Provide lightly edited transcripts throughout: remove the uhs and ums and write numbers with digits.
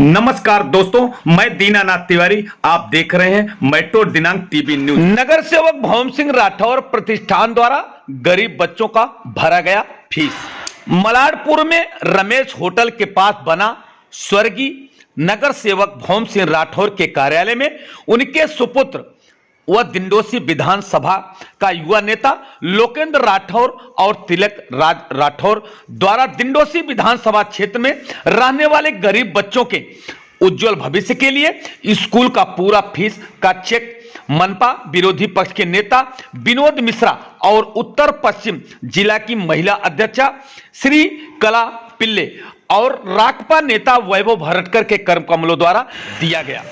नमस्कार दोस्तों, मैं दीनानाथ तिवारी। आप देख रहे हैं मेट्रो दिनांक टीवी न्यूज। नगर सेवक भवन सिंह राठौर प्रतिष्ठान द्वारा गरीब बच्चों का भरा गया फीस। मलारपुर में रमेश होटल के पास बना स्वर्गीय नगर सेवक भवन सिंह राठौर के कार्यालय में उनके सुपुत्र वह दिंडोसी विधानसभा का युवा नेता लोकेंद्र राठौर और तिलक राज राठौर द्वारा दिंडोसी विधानसभा क्षेत्र में रहने वाले गरीब बच्चों के उज्जवल भविष्य के लिए स्कूल का पूरा फीस का चेक मनपा विरोधी पक्ष के नेता विनोद मिश्रा और उत्तर पश्चिम जिला की महिला अध्यक्षा श्री कला पिल्ले और राकपा नेता वैभव भरटकर के कर्म कमलों द्वारा दिया गया।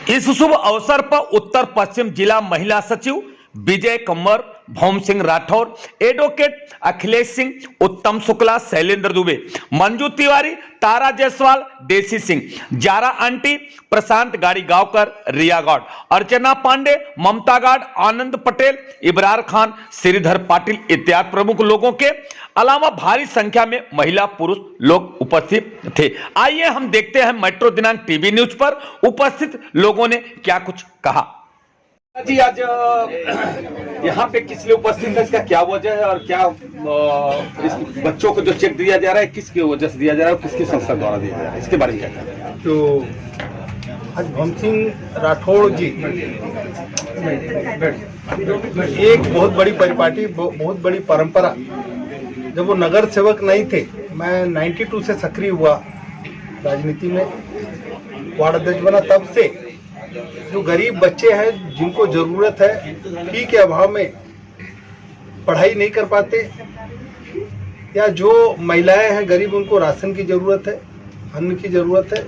इस शुभ अवसर पर उत्तर पश्चिम जिला महिला सचिव विजय कंवर, भवन सिंह राठौर, एडवोकेट अखिलेश सिंह, उत्तम शुक्ला, शैलेंद्र दुबे, मंजू तिवारी, तारा जायसवाल, देसी सिंह, जारा आंटी, प्रशांत गाड़ी गांवकर, रिया गौड़, अर्चना पांडे, ममता गाड़, आनंद पटेल, इब्रार खान, श्रीधर पाटिल इत्यादि प्रमुख लोगों के अलावा भारी संख्या में महिला पुरुष लोग उपस्थित थे। आइए हम देखते हैं मेट्रो दिनांक टीवी न्यूज पर उपस्थित लोगों ने क्या कुछ कहा। जी, आज यहाँ पे किस लिए उपस्थित है, इसका क्या वजह है और क्या इस बच्चों को जो चेक दिया जा रहा है किसकी वजह से दिया जा रहा है और किसकी संस्था द्वारा दिया जा रहा है, इसके बारे में क्या कहना है? तो आज भवन सिंह राठौड़ जी एक बहुत बड़ी परिपाटी, बहुत बड़ी परंपरा। जब वो नगर सेवक नहीं थे, मैं 92 से सक्रिय हुआ राजनीति में, वार्ड अध्यक्ष बना, तब से जो गरीब बच्चे हैं जिनको जरूरत है, फी के अभाव में पढ़ाई नहीं कर पाते, या जो महिलाएं हैं गरीब, उनको राशन की जरूरत है, अन्न की जरूरत है,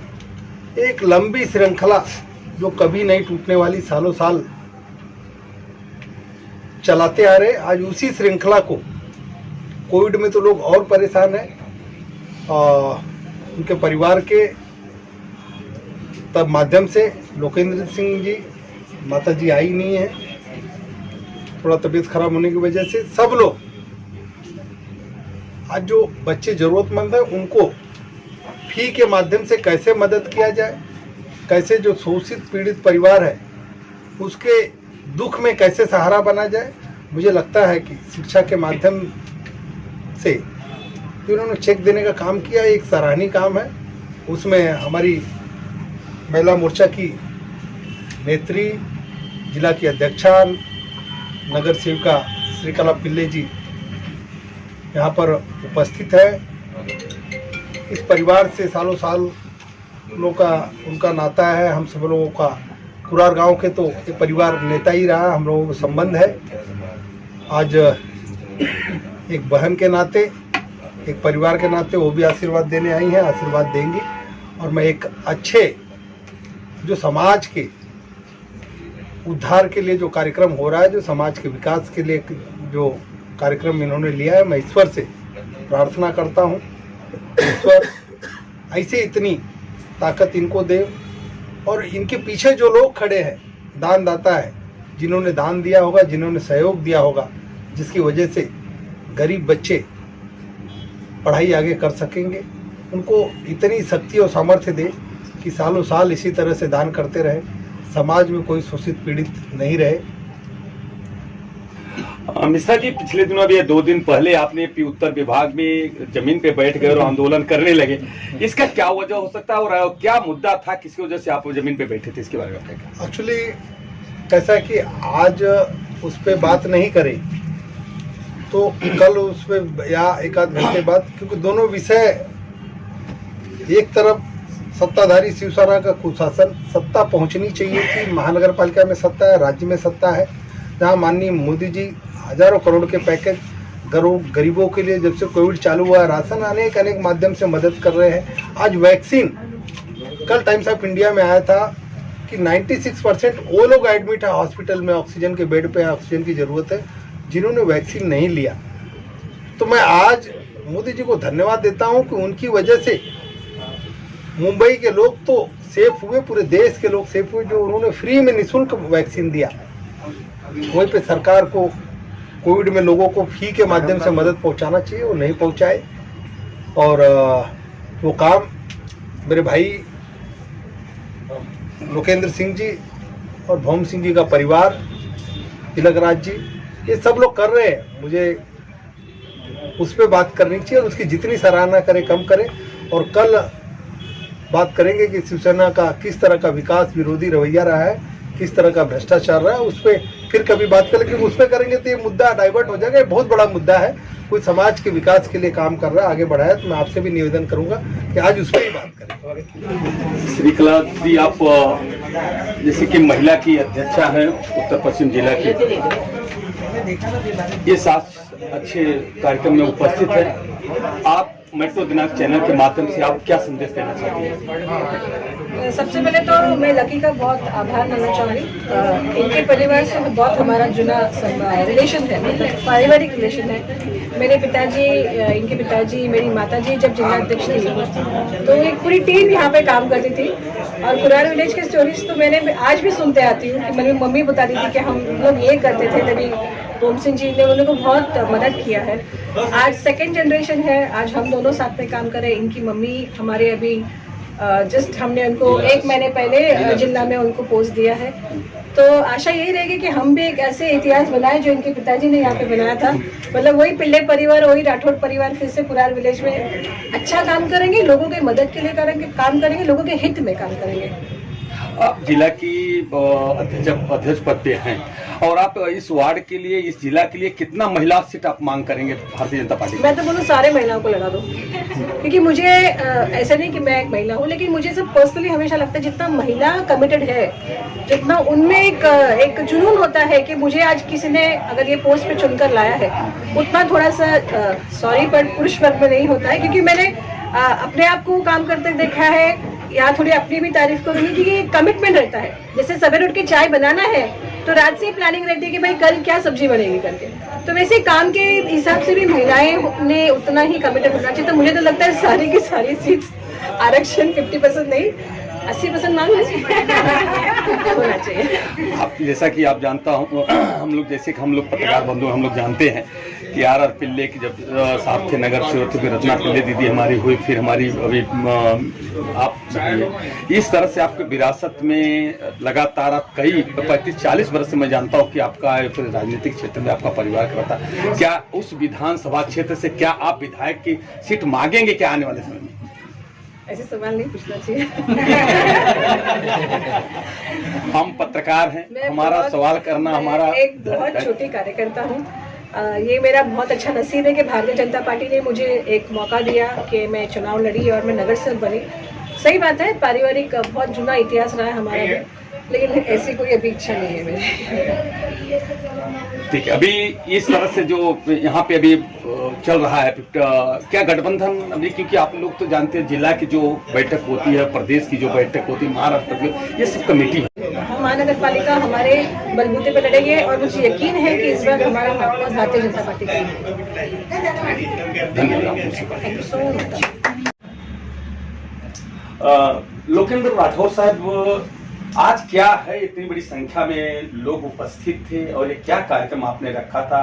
एक लंबी श्रृंखला जो कभी नहीं टूटने वाली, सालों साल चलाते आ रहे। आज उसी श्रृंखला को कोविड में तो लोग और परेशान हैं, उनके परिवार के तब माध्यम से लोकेंद्र सिंह जी, माता जी आई नहीं है, थोड़ा तबीयत खराब होने की वजह से, सब लोग आज जो बच्चे जरूरतमंद है उनको फी के माध्यम से कैसे मदद किया जाए, कैसे जो शोषित पीड़ित परिवार है उसके दुख में कैसे सहारा बना जाए। मुझे लगता है कि शिक्षा के माध्यम से जो उन्होंने चेक देने का काम किया, एक सराहनीय काम है। उसमें हमारी महिला मोर्चा की नेत्री, जिला की अध्यक्षा, नगर सेविका श्री कला पिल्ले जी यहाँ पर उपस्थित है। इस परिवार से सालों साल लोगों का उनका नाता है। हम सब लोगों का कुरार गांव के तो ये परिवार नेता ही रहा, हम लोगों का संबंध है। आज एक बहन के नाते, एक परिवार के नाते वो भी आशीर्वाद देने आई हैं, आशीर्वाद देंगी। और मैं एक अच्छे जो समाज के उद्धार के लिए जो कार्यक्रम हो रहा है, जो समाज के विकास के लिए जो कार्यक्रम इन्होंने लिया है, मैं ईश्वर से प्रार्थना करता हूँ, ईश्वर ऐसे इतनी ताकत इनको दे। और इनके पीछे जो लोग खड़े हैं, दानदाता है, जिन्होंने दान दिया होगा, जिन्होंने सहयोग दिया होगा, जिसकी वजह से गरीब बच्चे पढ़ाई आगे कर सकेंगे, उनको इतनी शक्ति और सामर्थ्य दे कि सालों साल इसी तरह से दान करते रहे, समाज में कोई शोषित पीड़ित नहीं रहे। मिश्रा जी, पिछले दिनों अभी 2 दिन पहले आपने उत्तर विभाग में जमीन पे बैठ गए और आंदोलन करने लगे, इसका क्या वजह हो सकता है और क्या मुद्दा था, किसकी वजह से आप जमीन पे बैठे थे, इसके बारे में क्या? एक्चुअली कैसा है कि आज उस पर बात नहीं करें तो कल उस पर या एक आध घंटे बाद, क्योंकि दोनों विषय, एक तरफ सत्ताधारी शिवसेना का कुशासन, सत्ता पहुंचनी चाहिए थी, महानगर पालिका में सत्ता है, राज्य में सत्ता है, जहां माननीय मोदी जी हजारों करोड़ के पैकेज गरीबों के लिए, जब से कोविड चालू हुआ, राशन अनेक माध्यम से मदद कर रहे हैं। आज वैक्सीन, कल टाइम्स ऑफ इंडिया में आया था कि 96% वो लोग एडमिट है हॉस्पिटल में, ऑक्सीजन के बेड पे ऑक्सीजन की जरूरत है, जिन्होंने वैक्सीन नहीं लिया। तो मैं आज मोदी जी को धन्यवाद देता हूं कि उनकी वजह से मुंबई के लोग तो सेफ हुए, पूरे देश के लोग सेफ हुए, जो उन्होंने फ्री में निःशुल्क वैक्सीन दिया। वहीं पे सरकार को कोविड में लोगों को फी के माध्यम से मदद पहुंचाना चाहिए, वो नहीं पहुंचाए। और वो काम मेरे भाई लोकेंद्र सिंह जी और भौम सिंह जी का परिवार, तिलकराज जी, ये सब लोग कर रहे हैं। मुझे उस पर बात करनी चाहिए और उसकी जितनी सराहना करे कम करे। और कल बात करेंगे कि शिवसेना का किस तरह का विकास विरोधी रवैया रहा है, किस तरह का भ्रष्टाचार रहा है, उस पर फिर कभी बात करें। क्योंकि उस पर करेंगे तो ये मुद्दा डाइवर्ट हो जाएगा। ये बहुत बड़ा मुद्दा है, कोई समाज के विकास के लिए काम कर रहा है, आगे बढ़ाया। तो मैं आपसे भी निवेदन करूंगा कि आज उस पर ही बात करें। श्रीकला दी, आप जैसे कि महिला की अध्यक्षा हैं उत्तर पश्चिम जिला की, ये साथ अच्छे कार्यक्रम में उपस्थित है। आप मेट्रो दिनांक चैनल के माध्यम से आप क्या संदेश देना चाहती हैं? सबसे पहले तो मैं लकी का बहुत आभार मानना चाहूँगी। इनके परिवार से बहुत हमारा जुना रिलेशन है, मतलब पारिवारिक रिलेशन है। मेरे पिताजी, इनके पिताजी, मेरी माताजी जब जिलाध्यक्ष थी तो एक पूरी टीम यहाँ पे काम करती थी। और कुरार विलेज के स्टोरीज तो मैंने आज भी सुनते आती हूँ कि मेरी मम्मी बताती थी कि हम लोग ये करते थे। तभी भौम सिंह जी ने उनको बहुत मदद किया है। आज सेकेंड जनरेशन है, आज हम दोनों साथ में काम करें। इनकी मम्मी हमारे अभी जस्ट हमने उनको 1 महीने पहले जिला में उनको पोस्ट दिया है। तो आशा यही रहेगी कि हम भी एक ऐसे इतिहास बनाए जो इनके पिताजी ने यहाँ पे बनाया था। मतलब वही पिल्ले परिवार, वही राठौड़ परिवार फिर से कुरार विलेज में अच्छा काम करेंगे, लोगों की मदद के लिए काम करेंगे, लोगों के हित में काम करेंगे। आप जिला की अध्यक्ष पद पे हैं और आप इस वार्ड के लिए, इस जिला के लिए कितना महिला सीट आप मांग करेंगे भारतीय जनता पार्टी? मैं तो बोलूँ सारे महिलाओं को लगा दो, क्योंकि मुझे ऐसा नहीं कि मैं एक महिला हूँ, लेकिन मुझे सब पर्सनली हमेशा लगता है जितना महिला कमिटेड है, जितना उनमें एक जुनून होता है कि मुझे आज किसी ने अगर ये पोस्ट पे चुनकर लाया है, उतना थोड़ा सा सॉरी पर पुरुष वर्ग में नहीं होता है। क्योंकि मैंने अपने आप को काम करते देखा है। यहाँ थोड़ी अपनी भी तारीफ करूंगी कि ये कमिटमेंट रहता है। जैसे सवेरे उठ के चाय बनाना है तो रात से ही प्लानिंग रहती है कि भाई कल क्या सब्जी बनेगी करके। तो वैसे काम के हिसाब से भी महिलाएं ने उतना ही कमिटेड होना चाहिए। तो मुझे तो लगता है सारी की सारी सीट्स आरक्षण 50% नहीं 80% मांग होना चाहिए। आप जैसा कि आप जानता हूँ, हम लोग जैसे कि हम लोग पत्रकार बंधु हम लोग जानते हैं कि आर पिल्ले की जब साहब थे नगर सेवक थे, फिर रत्ना पिल्ले दीदी हमारी हुई, फिर हमारी अभी आप इस तरह से आपके विरासत में लगातार आप कई 35-40 वर्ष से मैं जानता हूँ कि आपका फिर राजनीतिक क्षेत्र में आपका परिवार करता। क्या उस विधानसभा क्षेत्र से क्या आप विधायक की सीट मांगेंगे क्या आने वाले समय में? ऐसे सवाल नहीं पूछना चाहिए। हम पत्रकार हैं, हमारा सवाल करना हमारा एक बहुत छोटी कार्यकर्ता हूँ। ये मेरा बहुत अच्छा नसीब है कि भारतीय जनता पार्टी ने मुझे एक मौका दिया कि मैं चुनाव लड़ी और मैं नगर सेवक बनी। सही बात है, पारिवारिक बहुत जुना इतिहास रहा है हमारा भी, लेकिन ऐसी कोई अभी इच्छा नहीं है मेरी। ठीक है, अभी इस तरह से जो यहाँ पे अभी चल रहा है, क्या गठबंधन अभी, क्योंकि आप लोग तो जानते हैं जिला की जो बैठक होती है, प्रदेश की जो बैठक होती है, महाराष्ट्र की, ये सब कमेटी है। हम महानगर पालिका हमारे बलबूते पे लड़ेंगे और मुझे यकीन है कि इस बार हमारा भारतीय जनता पार्टी का। Thank you so much. Lokendra Rathore साहब, आज क्या है इतनी बड़ी संख्या में लोग उपस्थित थे और ये क्या कार्यक्रम आपने रखा था?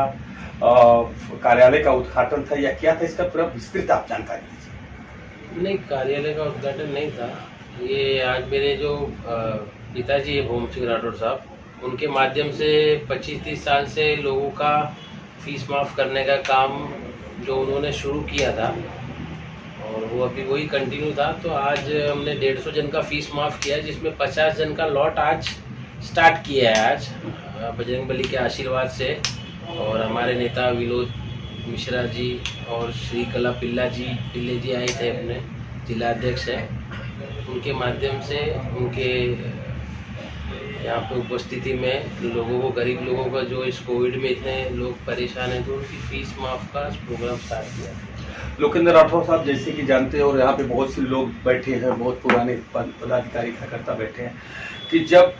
कार्यालय का उद्घाटन था या क्या था? इसका पूरा विस्तृत आप जानकारी दीजिए। नहीं, कार्यालय का उद्घाटन नहीं था। ये आज मेरे जो पिताजी है भौम सिंह राठौर साहब, उनके माध्यम से 25-30 साल से लोगों का फीस माफ़ करने का काम जो उन्होंने शुरू किया था और वो अभी वही कंटिन्यू था। तो आज हमने 150 जन का फीस माफ़ किया, जिसमें 50 जन का लॉट आज स्टार्ट किया है आज बजरंगबली के आशीर्वाद से। और हमारे नेता विनोद मिश्रा जी और श्रीकला पिल्ले जी आए थे, अपने जिलाध्यक्ष हैं, उनके माध्यम से उनके यहाँ पे उपस्थिति में लोगों को, गरीब लोगों का जो इस कोविड में इतने लोग परेशान हैं, तो उनकी फीस माफ़ का प्रोग्राम स्टार्ट किया। लोकेंद्र राठौर साहब, जैसे कि जानते हैं और यहाँ पे बहुत से लोग बैठे हैं, बहुत पुराने पदाधिकारी कार्यकर्ता बैठे हैं, कि जब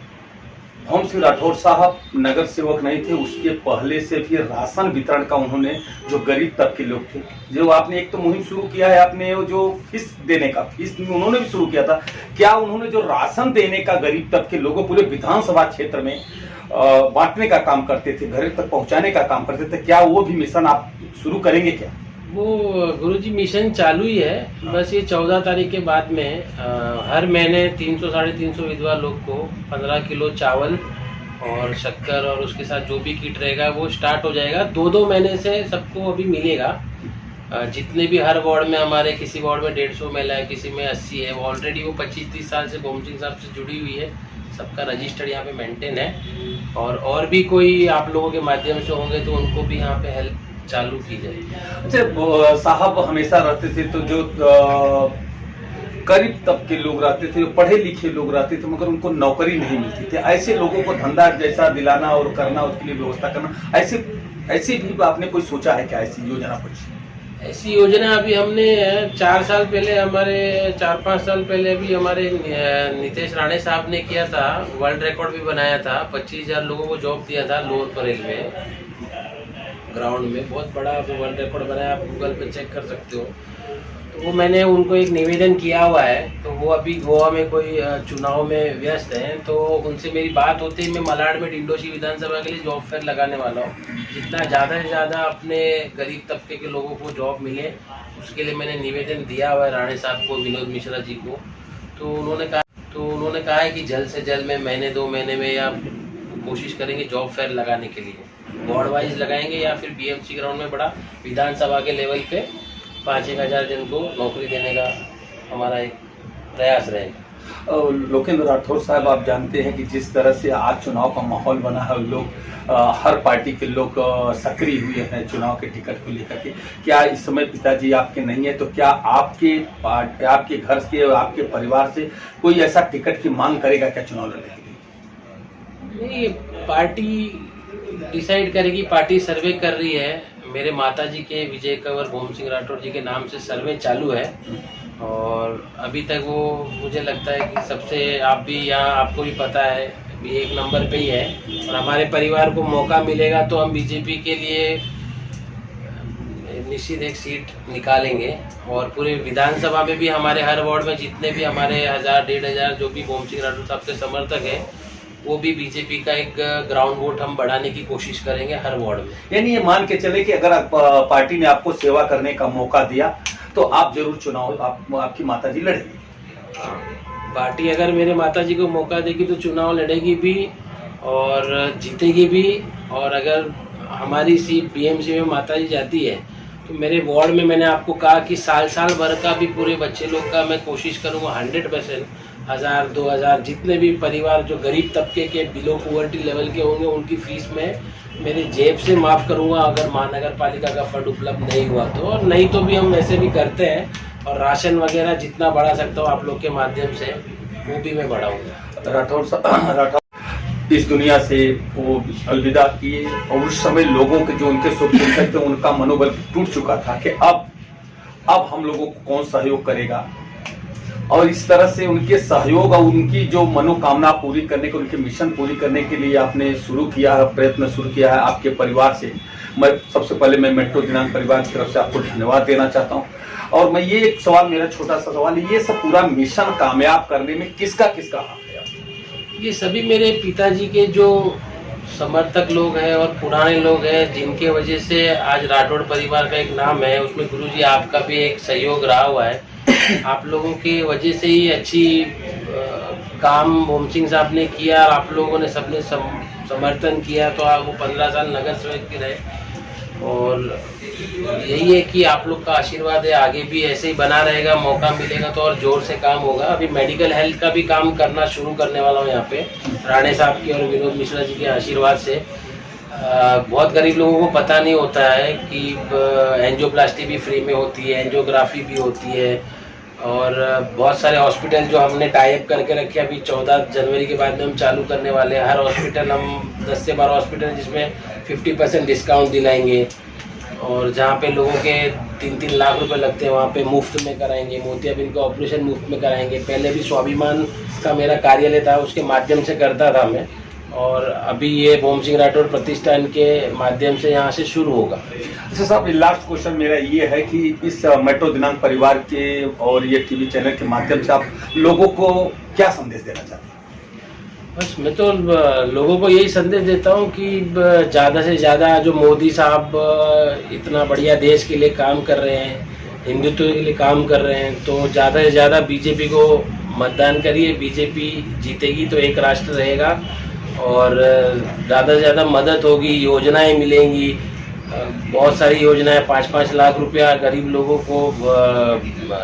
भौम सिंह राठौर साहब नगर सेवक नहीं थे, उसके पहले से फिर राशन वितरण का उन्होंने, जो गरीब तबके लोग थे, जो आपने एक तो मुहिम शुरू किया है, आपने जो फीस देने का, फीस उन्होंने भी शुरू किया था, क्या उन्होंने जो राशन देने का गरीब तबके लोगों पूरे विधानसभा क्षेत्र में बांटने का काम करते थे, घर तक पहुंचाने का काम करते थे, क्या वो भी मिशन आप शुरू करेंगे क्या? वो गुरुजी मिशन चालू ही है, बस ये 14 तारीख के बाद में हर महीने 300-350 विधवा लोग को 15 किलो चावल और शक्कर और उसके साथ जो भी किट रहेगा वो स्टार्ट हो जाएगा। 2-2 महीने से सबको अभी मिलेगा। जितने भी हर वार्ड में हमारे, किसी वार्ड में 150 महिला है, किसी में 80 है, वो ऑलरेडी वो 25-30 साल से भोम सिंह साहब से जुड़ी हुई है। सबका रजिस्टर यहाँ पे मेंटेन है और भी कोई आप लोगों के माध्यम से होंगे तो उनको भी यहाँ पे हेल्प चालू की जाए। अच्छा साहब, हमेशा रहते थे तो जो गरीब तबके लोग रहते थे, जो पढ़े लिखे लोग रहते थे, मगर उनको नौकरी नहीं मिलती थी। ऐसे लोगों को धंधा जैसा दिलाना और करना, उसके लिए व्यवस्था करना, ऐसे भी आपने कोई सोचा है क्या ऐसी योजना कुछ? ऐसी योजना अभी हमने 4 साल पहले, हमारे 4-5 साल पहले अभी हमारे नितेश राणे साहब ने किया था, वर्ल्ड रिकॉर्ड भी बनाया था। 25,000 लोगों को जॉब दिया था लोअर परेल में, ग्राउंड में। बहुत बड़ा वर्ल्ड रिकॉर्ड बनाया, आप गूगल पे चेक कर सकते हो। तो वो मैंने उनको एक निवेदन किया हुआ है। तो वो अभी गोवा में कोई चुनाव में व्यस्त हैं, तो उनसे मेरी बात होती है। मैं मलाड में डिंडोशी विधानसभा के लिए जॉब फेयर लगाने वाला हूँ। जितना ज़्यादा से ज़्यादा अपने गरीब तबके के लोगों को जॉब मिले, उसके लिए मैंने निवेदन दिया हुआ है राणे साहब को, विनोद मिश्रा जी को। तो उन्होंने कहा है कि जल्द से जल्द में महीने 2 महीने में या कोशिश करेंगे जॉब फेयर लगाने के लिए। वार्ड वाइज लगाएंगे या फिर बीएमसी ग्राउंड में बड़ा विधानसभा के लेवल पे 5-1 हजार जन को नौकरी देने का हमारा एक प्रयास रहेगा। लोकेंद्र राठौर साहब, आप जानते हैं कि जिस तरह से आज चुनाव का माहौल बना है, लोग हर पार्टी के लोग सक्रिय हुए हैं चुनाव के टिकट को लेकर के। क्या इस समय पिताजी आपके नहीं है तो क्या आपके घर से, आपके परिवार से कोई ऐसा टिकट की मांग करेगा क्या चुनाव लड़ने के लिए? नहीं, पार्टी डिसाइड करेगी। पार्टी सर्वे कर रही है। मेरे माताजी के विजय कंवर भोम सिंह राठौर जी के नाम से सर्वे चालू है और अभी तक वो मुझे लगता है कि सबसे, आप भी यहाँ, आपको भी पता है, भी 1 नंबर पे ही है। और हमारे परिवार को मौका मिलेगा तो हम बीजेपी के लिए निश्चित एक सीट निकालेंगे। और पूरे विधानसभा में भी हमारे हर वार्ड में जितने भी हमारे 1000-1500 जो भी भोम सिंह राठौर साहब के समर्थक हैं, वो भी बीजेपी का एक ग्राउंड वोट हम बढ़ाने की कोशिश करेंगे हर वार्ड में। यानी ये मान के चले कि अगर पार्टी ने आपको सेवा करने का मौका दिया तो आप जरूर चुनाव, आपकी माताजी लड़ेगी। पार्टी अगर मेरे माताजी को मौका देगी तो चुनाव लड़ेगी भी और जीतेगी भी। और अगर हमारी सीट बीएमसी में माताजी जाती है तो मेरे वार्ड में, मैंने आपको कहा कि साल भर का भी पूरे बच्चे लोग का मैं कोशिश करूँगा 100%, 1000-2000 जितने भी परिवार जो गरीब तबके के बिलो पॉवर्टी लेवल के होंगे, उनकी फीस में मेरे जेब से माफ़ करूंगा अगर महानगर पालिका का फंड उपलब्ध नहीं हुआ तो। और नहीं तो भी हम वैसे भी करते हैं और राशन वगैरह जितना बढ़ा सकता हूँ आप लोग के माध्यम से वो भी मैं बढ़ाऊंगा। राठौर इस दुनिया से वो अलविदा किए और उस समय लोगों के जो उनके शुभचिंतक थे, उनका मनोबल टूट चुका था कि अब हम लोगों को कौन सहयोग करेगा। और इस तरह से उनके सहयोग और उनकी जो मनोकामना पूरी करने के, उनके मिशन पूरी करने के लिए आपने प्रयत्न शुरू किया है आपके परिवार से। मैं सबसे पहले मेट्रो दिनांक परिवार की तरफ से आपको धन्यवाद देना चाहता हूं। और मैं ये एक सवाल, मेरा छोटा सा सवाल, ये सब पूरा मिशन कामयाब करने में किसका हाथ है? ये सभी मेरे पिताजी के जो समर्थक लोग हैं और पुराने लोग हैं, जिनके वजह से आज राठौड़ परिवार का एक नाम है। उसमें गुरुजी आपका भी एक सहयोग रहा हुआ है। आप लोगों की वजह से ही अच्छी काम भोम सिंह साहब ने किया और आप लोगों ने सबने समर्थन किया, तो आप वो 15 साल नगर सेवक भी रहे। और यही है कि आप लोग का आशीर्वाद है, आगे भी ऐसे ही बना रहेगा। मौका मिलेगा तो और जोर से काम होगा। अभी मेडिकल हेल्थ का भी काम करना शुरू करने वाला हूँ यहाँ पे, राणे साहब की और विनोद मिश्रा जी के आशीर्वाद से। बहुत गरीब लोगों को पता नहीं होता है कि एंजियोप्लास्टी भी फ्री में होती है, एंजियोग्राफी भी होती है। और बहुत सारे हॉस्पिटल जो हमने टाइप करके रखे, अभी 14 जनवरी के बाद में हम चालू करने वाले हैं। हर हॉस्पिटल हम 10 से 12 हॉस्पिटल जिसमें 50% डिस्काउंट दिलाएंगे। और जहाँ पे लोगों के 3-3 लाख रुपए लगते हैं वहाँ पे मुफ्त में कराएंगे। मोतियाबिंद का ऑपरेशन मुफ्त में कराएंगे। पहले भी स्वाभिमान का मेरा कार्यालय था, उसके माध्यम से करता था मैं। और अभी ये भोम सिंह राठौड़ प्रतिष्ठान के माध्यम से यहाँ से शुरू होगा। अच्छा साहब, लास्ट क्वेश्चन मेरा ये है कि इस मेट्रो दिनांक परिवार के और ये टीवी चैनल के माध्यम से आप लोगों को क्या संदेश देना चाहते हैं? बस मैं तो लोगों को यही संदेश देता हूँ कि ज़्यादा से ज़्यादा जो मोदी साहब इतना बढ़िया देश के लिए काम कर रहे हैं, हिंदुत्व के लिए काम कर रहे हैं, तो ज़्यादा से ज़्यादा बीजेपी को मतदान करिए। बीजेपी जीतेगी तो एक राष्ट्र रहेगा और ज़्यादा से ज़्यादा मदद होगी, योजनाएं मिलेंगी। बहुत सारी योजनाएं 5-5 लाख रुपया गरीब लोगों को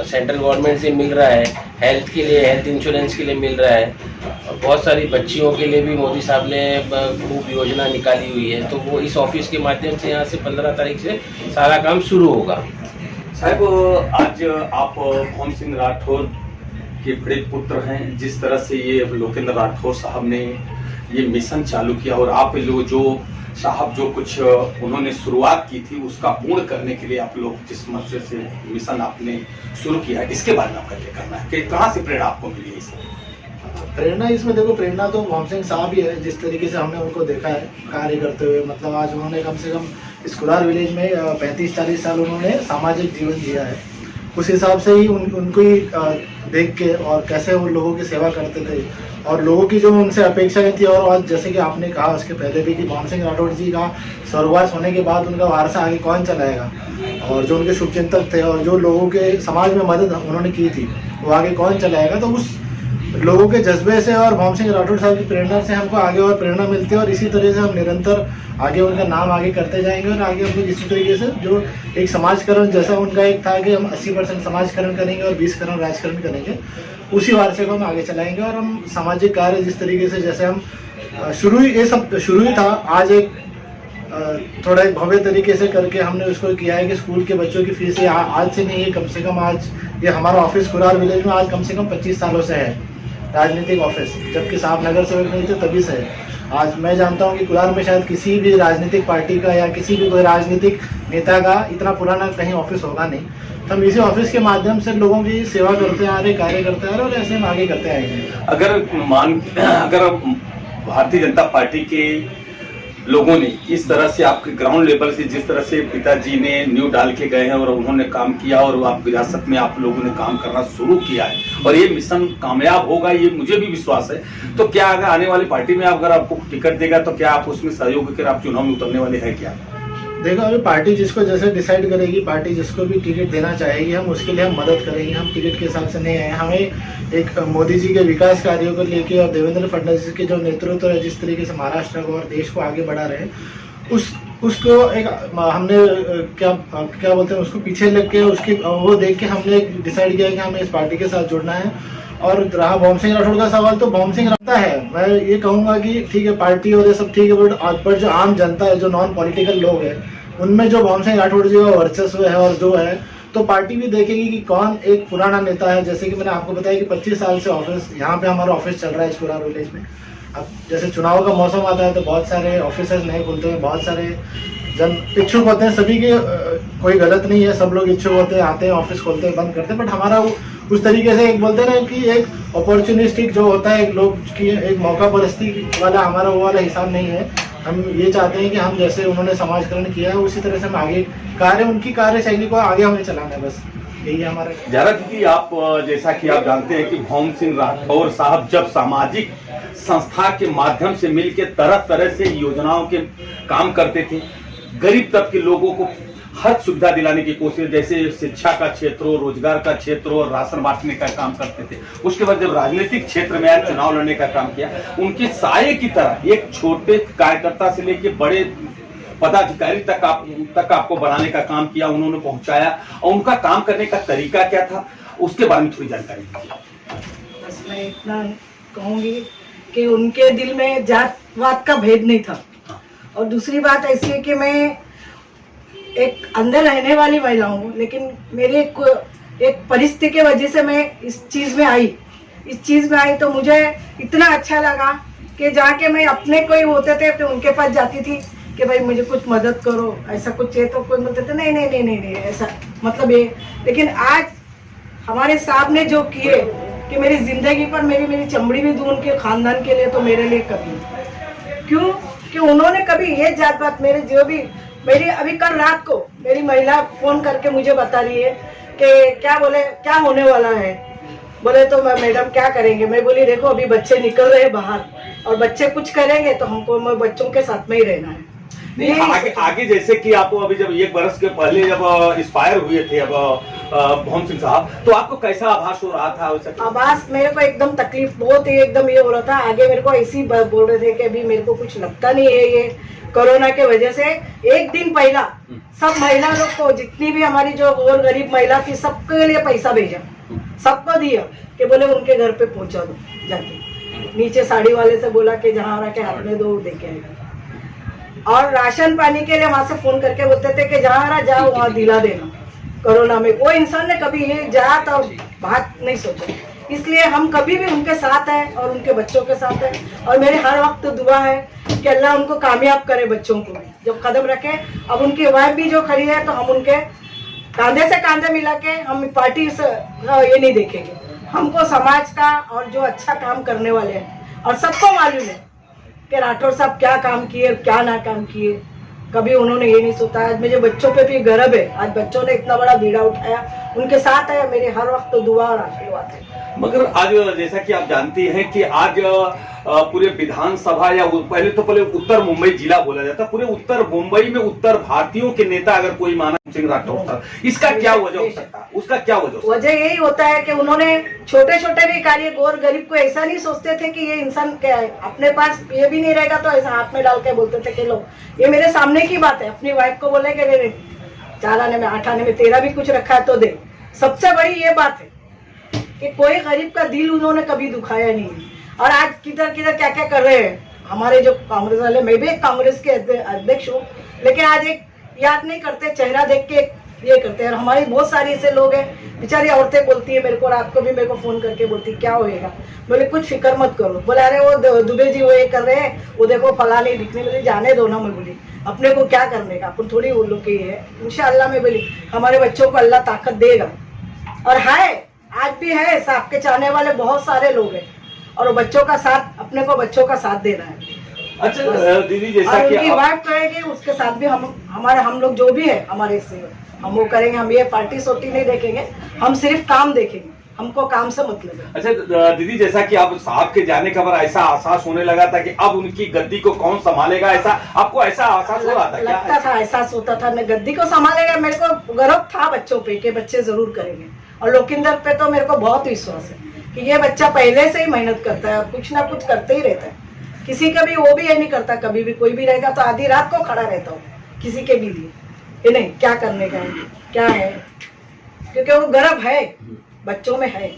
सेंट्रल गवर्नमेंट से मिल रहा है, हेल्थ के लिए, हेल्थ इंश्योरेंस के लिए मिल रहा है। और बहुत सारी बच्चियों के लिए भी मोदी साहब ने खूब योजना निकाली हुई है। तो वो इस ऑफिस के माध्यम से यहाँ से 15 तारीख से सारा काम शुरू होगा। साहब, आज आप भौम सिंह राठौर के बड़े पुत्र हैं। जिस तरह से ये लोकेंद्र राठौर साहब ने ये मिशन चालू किया और आप लोग जो साहब जो कुछ उन्होंने शुरुआत की थी उसका पूर्ण करने के लिए आप लोग जिस मकसद से मिशन आपने शुरू किया है, इसके बारे में आपका क्या करना है कि कहाँ से प्रेरणा आपको मिली है इसमें? प्रेरणा इसमें देखो, प्रेरणा तो भौम सिंह साहब ही है। जिस तरीके से हमने उनको देखा है कार्य करते हुए, मतलब आज उन्होंने कम से कम इस कुरार विलेज में 35-40 साल उन्होंने सामाजिक जीवन जिया है। उस हिसाब से ही उनको ही देख के और कैसे वो लोगों की सेवा करते थे और लोगों की जो उनसे अपेक्षाएं थी। और आज जैसे कि आपने कहा उसके पहले भी कि भौम सिंह राठौर जी का स्वर्गवास होने के बाद उनका वारसा आगे कौन चलाएगा, और जो उनके शुभचिंतक थे और जो लोगों के समाज में मदद उन्होंने की थी वो आगे कौन चलाएगा। तो उस लोगों के जज्बे से और भौम सिंह राठौर साहब की प्रेरणा से हमको आगे और प्रेरणा मिलती है और इसी तरह से हम निरंतर आगे उनका नाम आगे करते जाएंगे। और आगे हम लोग इसी तरीके से जो एक समाजकरण जैसा उनका एक था कि हम 80% समाजकरण करेंगे और 20% राजकरण करेंगे, उसी वारसे को हम आगे चलाएंगे। और हम सामाजिक कार्य जिस तरीके से जैसे हम शुरू ही था, आज एक थोड़ा एक भव्य तरीके से करके हमने उसको किया है कि स्कूल के बच्चों की फीस आज से नहीं है, कम से कम आज ये हमारा ऑफिस कुरार विलेज में आज कम से कम 25 सालों से है राजनीतिक ऑफिस, जबकि साहब नगर सेवक नहीं थे तभी से है। आज मैं जानता हूँ कि कुरार में शायद किसी भी राजनीतिक पार्टी का या किसी भी कोई राजनीतिक नेता का इतना पुराना कहीं ऑफिस होगा नहीं। तो हम इसी ऑफिस के माध्यम से लोगों की सेवा करते आ रहे, कार्य करते आ रहे और ऐसे हम आगे करते आएंगे। अगर भारतीय जनता पार्टी के लोगों ने इस तरह से आपके ग्राउंड लेवल से जिस तरह से पिताजी ने न्यू डाल के गए हैं और उन्होंने काम किया और आप विरासत में आप लोगों ने काम करना शुरू किया है और ये मिशन कामयाब होगा, ये मुझे भी विश्वास है। तो क्या अगर आने वाली पार्टी में अगर आपको टिकट देगा तो क्या आप उसमें सहयोग कर आप चुनाव में उतरने वाले हैं क्या? देखो, अभी पार्टी जिसको जैसे डिसाइड करेगी, पार्टी जिसको भी टिकट देना चाहेगी, हम उसके लिए हम मदद करेंगे। हम टिकट के हिसाब से नहीं आए। हमें एक मोदी जी के विकास कार्यों को लेके और देवेंद्र फडणवीस के जो नेतृत्व है, जिस तरीके से महाराष्ट्र को और देश को आगे बढ़ा रहे हैं, उसको एक हमने क्या बोलते हैं उसको पीछे लग के उसकी वो देख के हमने डिसाइड किया कि हमें इस पार्टी के साथ जुड़ना है। और रहा भौम सिंह राठौर का सवाल, तो भौम सिंह रखता है, मैं ये कहूँगा कि ठीक है पार्टी और ये सब ठीक है, पर जो आम जनता है, जो नॉन पॉलिटिकल लोग हैं, उनमें जो भौम सिंह राठौर जी का वर्चस्व है और जो है, तो पार्टी भी देखेगी कि कौन एक पुराना नेता है। जैसे कि मैंने आपको बताया कि 25 साल से ऑफिस यहाँ पे हमारा ऑफिस चल रहा है इस कुरार विलेज में। अब जैसे चुनाव का मौसम आता है तो बहुत सारे ऑफिसर्स नहीं खुलते हैं, बहुत सारे जन इच्छुक होते हैं। सभी के कोई गलत नहीं है, सब लोग इच्छुक होते हैं, आते हैं, ऑफिस खोलते हैं, बंद करते हैं। बट हमारा उस तरीके से एक बोलते हैं ना कि एक अपॉर्चुनिस्टिक जो होता है, एक लोग की एक मौका परस्ती वाला हमारा वो वाला हिसाब नहीं है। हम ये चाहते हैं कि हम जैसे उन्होंने समाजकरण किया है उसी तरह से हम आगे उनकी कार्यशैली को आगे हमें चलाना है, बस यही है हमारा। जरा दीदी, आप जैसा कि आप जानते हैं कि भौम सिंह राठौर साहब जब सामाजिक संस्था के माध्यम से मिलकर तरह तरह से योजनाओं के काम करते थे, गरीब तबके के लोगों को हर सुविधा दिलाने की कोशिश, जैसे शिक्षा का क्षेत्र हो, रोजगार का क्षेत्र हो, राशन बांटने का काम करते थे। उसके बाद जब राजनीतिक क्षेत्र में आए, चुनाव लड़ने का काम किया, उनके साये की तरह एक छोटे कार्यकर्ता से लेकर बड़े पदाधिकारी तक आपको बनाने का काम किया, उन्होंने पहुंचाया। और उनका काम करने का तरीका क्या था, उसके बारे में थोड़ी जानकारी दीजिए। बस मैं इतना कहूँगी कि उनके दिल में जातवाद का भेद नहीं था। और दूसरी बात ऐसी है कि मैं एक अंदर रहने वाली महिला हूँ, लेकिन मेरी एक परिस्थिति की वजह से मैं इस चीज़ में आई तो मुझे इतना अच्छा लगा कि जाके मैं अपने कोई होते थे तो उनके पास जाती थी कि भाई मुझे कुछ मदद करो, ऐसा कुछ है। तो कोई बोलते थे नहीं ऐसा मतलब ये। लेकिन आज हमारे साहब ने जो किए कि मेरी जिंदगी पर मेरी चमड़ी भी दूं उनके खानदान के लिए, तो मेरे लिए कभी क्यों कि उन्होंने कभी ये जात पात मेरे जो भी मेरी अभी कल रात को मेरी महिला फोन करके मुझे बता रही है कि क्या होने वाला है। बोले तो मैडम क्या करेंगे। मैं बोली देखो अभी बच्चे निकल रहे बाहर, और बच्चे कुछ करेंगे तो हमको बच्चों के साथ में ही रहना है। नहीं, यही आगे आगे जैसे कि आपको अभी जब 1 बरस के पहले जब इंस्पायर हुए थे अब भौम सिंह साहब, तो आपको कैसा आभास हो रहा था वैसे? आवाज मेरे को एकदम तकलीफ बहुत ही एकदम ये हो रहा था। आगे मेरे को ऐसी बोल रहे थे कि अभी मेरे को कुछ लगता नहीं है ये कोरोना के वजह से। एक दिन पहला सब महिला लोग को, जितनी भी हमारी जो और गरीब महिला थी, सबके लिए पैसा भेजा, सबको दिया कि बोले उनके घर पे पहुंचा दो जाके। नीचे साड़ी वाले से बोला कि जहाँ रखे हाथ में दो, दे के आएगा। और राशन पानी के लिए वहां से फोन करके बोलते थे कि जहाँ रहा जाओ वहाँ दिला देना। कोरोना में वो इंसान ने कभी ये जात और बात नहीं सोचा, इसलिए हम कभी भी उनके साथ हैं और उनके बच्चों के साथ हैं। और मेरी हर वक्त दुआ है कि अल्लाह उनको कामयाब करे, बच्चों को जब कदम रखे। अब उनकी वाइफ भी जो खड़ी है तो हम उनके कांधे से कांधे मिला के हम पार्टी से ये नहीं देखेंगे। हमको समाज का और जो अच्छा काम करने वाले हैं, और सबको मालूम है कि राठौर साहब क्या काम किए क्या ना काम किए, कभी उन्होंने ये नहीं सोचा। आज मेरे बच्चों पे भी गर्व है, आज बच्चों ने इतना बड़ा बीड़ा उठाया, उनके साथ है। मेरे हर वक्त दुआ और आशीर्वाद है। मगर आज जैसा कि आप जानती हैं कि आज पूरे विधानसभा या पहले उत्तर मुंबई जिला बोला जाता, पूरे उत्तर मुंबई में उत्तर भारतीयों के नेता अगर कोई माना सिंह राठौर साहब, इसका क्या वजह हो सकता है? उसका क्या वजह यही होता है कि उन्होंने छोटे छोटे भी कार्य गोर गरीब को ऐसा नहीं सोचते थे कि ये इंसान क्या है, अपने पास ये भी नहीं रहेगा तो ऐसा हाथ में डाल के बोलते थे कि लो ये मेरे सामने की बात है। अपनी वाइफ को बोले कि रे 4 आने में 8 आने में तेरा भी कुछ रखा है तो दे। सबसे बड़ी ये बात है कि कोई गरीब का दिल उन्होंने कभी दुखाया नहीं है। और आज किधर किधर क्या क्या कर रहे हैं हमारे जो कांग्रेस वाले, मैं भी एक कांग्रेस के अध्यक्ष हूँ, लेकिन आज एक याद नहीं करते, चेहरा देख के ये करते हैं। और हमारी बहुत सारी ऐसे लोग हैं, बेचारी औरतें बोलती है मेरे को, रात को भी मेरे को फोन करके बोलती क्या होएगा। बोले कुछ फिक्र मत करो। बोले अरे वो दुबे जी वो ये कर रहे हैं, वो देखो फला नहीं दिखने। बोले जाने दो ना। मैं बोली अपने को क्या करने का, अपन थोड़ी वो लोग की है। इंशाअल्लाह मैं बोली हमारे बच्चों को अल्लाह ताकत देगा। और है आज भी है, आपके चाहने वाले बहुत सारे लोग हैं, और बच्चों का साथ, अपने को बच्चों का साथ देना है। अच्छा दीदी, जैसा कि उनकी वाइफ करेगी उसके साथ भी हम लोग जो भी है हमारे से हम वो करेंगे। हम ये पार्टी सोटी नहीं देखेंगे, हम सिर्फ काम देखेंगे, हमको काम से मतलब है। अच्छा दीदी, जैसा कि आप साहब के जाने का बाद ऐसा एहसास होने लगा था कि अब उनकी गद्दी को कौन संभालेगा, ऐसा आपको ऐसा एहसास हो रहा था? लगता था, एहसास होता था मैं गद्दी को संभालेगा। मेरे को गर्व था बच्चों पे कि बच्चे जरूर करेंगे। और लोकिंदर पे तो मेरे को बहुत विश्वास है कि ये बच्चा पहले से ही मेहनत करता है, कुछ ना कुछ करते ही रहता है। किसी का भी वो भी ये नहीं करता, कभी भी कोई भी रहेगा तो आधी रात को खड़ा रहता हूँ किसी के भी लिए, ये नहीं क्या करने का है क्या है, क्योंकि वो गर्व है बच्चों में है।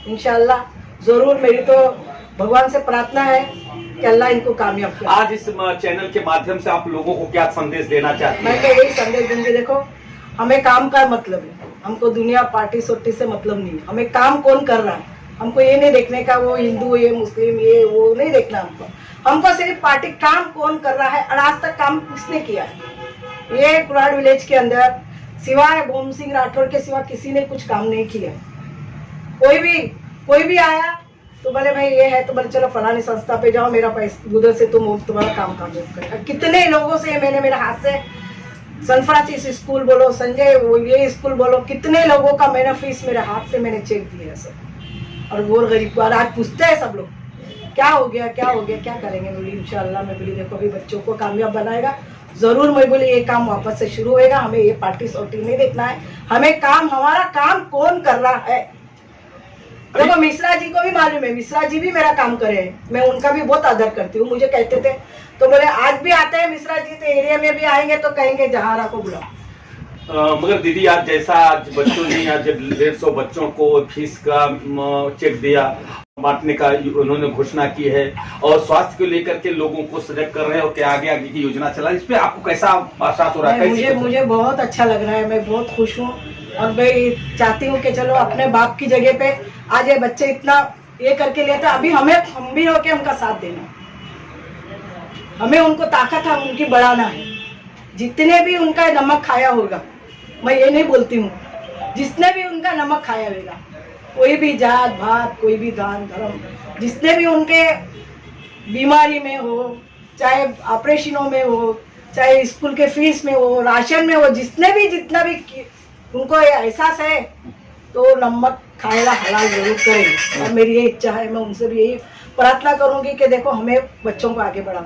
इंशाल्लाह जरूर मेरी तो भगवान से प्रार्थना है कि अल्लाह इनको कामयाब करे। आज इस चैनल के माध्यम से आप लोगों को क्या संदेश देना चाहते हैं? मैं तो यही संदेश दूंगी, देखो हमें काम का मतलब है, हमको दुनिया पार्टी सोटी से मतलब नहीं है। हमें काम कौन कर रहा है, हमको ये नहीं देखने का वो हिंदू ये मुस्लिम ये वो नहीं देखना हमको सिर्फ पार्टी काम कौन कर रहा है। और आज तक काम किसने किया है ये कुराड़ विलेज के अंदर, सिवाय भौम सिंह राठौर के सिवा किसी ने कुछ काम नहीं किया। कोई भी आया तो बोले भाई ये है तो बोले चलो फलानी संस्था पे जाओ, मेरा पैसा उधर से तुम तुम्हारा काम करें। कितने लोगों से मैंने मेरे हाथ से सन फ्रांसिस स्कूल बोलो, संजय ये स्कूल बोलो, कितने लोगों का मैंने फीस मेरे हाथ से मैंने चेक दिया है सब। और गोर गरीब को आज पूछते हैं सब लोग क्या हो गया क्या हो गया क्या करेंगे। बोली इंशाल्लाह मैं बोली देखो अभी बच्चों को कामयाब बनाएगा जरूर। मैं बोली ये काम वापस से शुरू होएगा, हमें ये पार्टी सोटी नहीं देखना है, हमें काम हमारा काम कौन कर रहा है। देखो मिश्रा जी को भी मालूम है, मिश्रा जी भी मेरा काम करे हैं, मैं उनका भी बहुत आदर करती हूँ। मुझे कहते थे तो बोले आज भी आते हैं मिश्रा जी, तो एरिया में भी आएंगे तो कहेंगे जहारा को बुलाओ। मगर दीदी आज जैसा आज बच्चों ने आज 150 बच्चों को फीस का चेक दिया बांटने का उन्होंने घोषणा की है, और स्वास्थ्य को लेकर के लोगों को सजग कर रहे हैं और क्या आगे आगे की योजना चला, इस पे आपको कैसा एहसास हो रहा है? मुझे बहुत अच्छा लग रहा है, मैं बहुत खुश हूँ। और मैं चाहती हूँ कि चलो अपने बाप की जगह पे आज ये बच्चे इतना ये करके लेते, अभी हम भी होके उनका साथ देना, हमें उनको ताकत है उनकी बढ़ाना है। जितने भी उनका नमक खाया होगा, मैं ये नहीं बोलती हूँ, जिसने भी उनका नमक खाया होगा, कोई भी जात भात कोई भी दान धर्म, जिसने भी उनके बीमारी में हो, चाहे ऑपरेशनों में हो, चाहे स्कूल के फीस में हो, राशन में हो, जिसने भी जितना भी उनको ये एहसास है तो नमक खाएगा हलाल जरूर करेंगे। और मेरी ये इच्छा है, मैं उनसे भी यही प्रार्थना करूंगी कि देखो हमें बच्चों को आगे बढ़ाओ।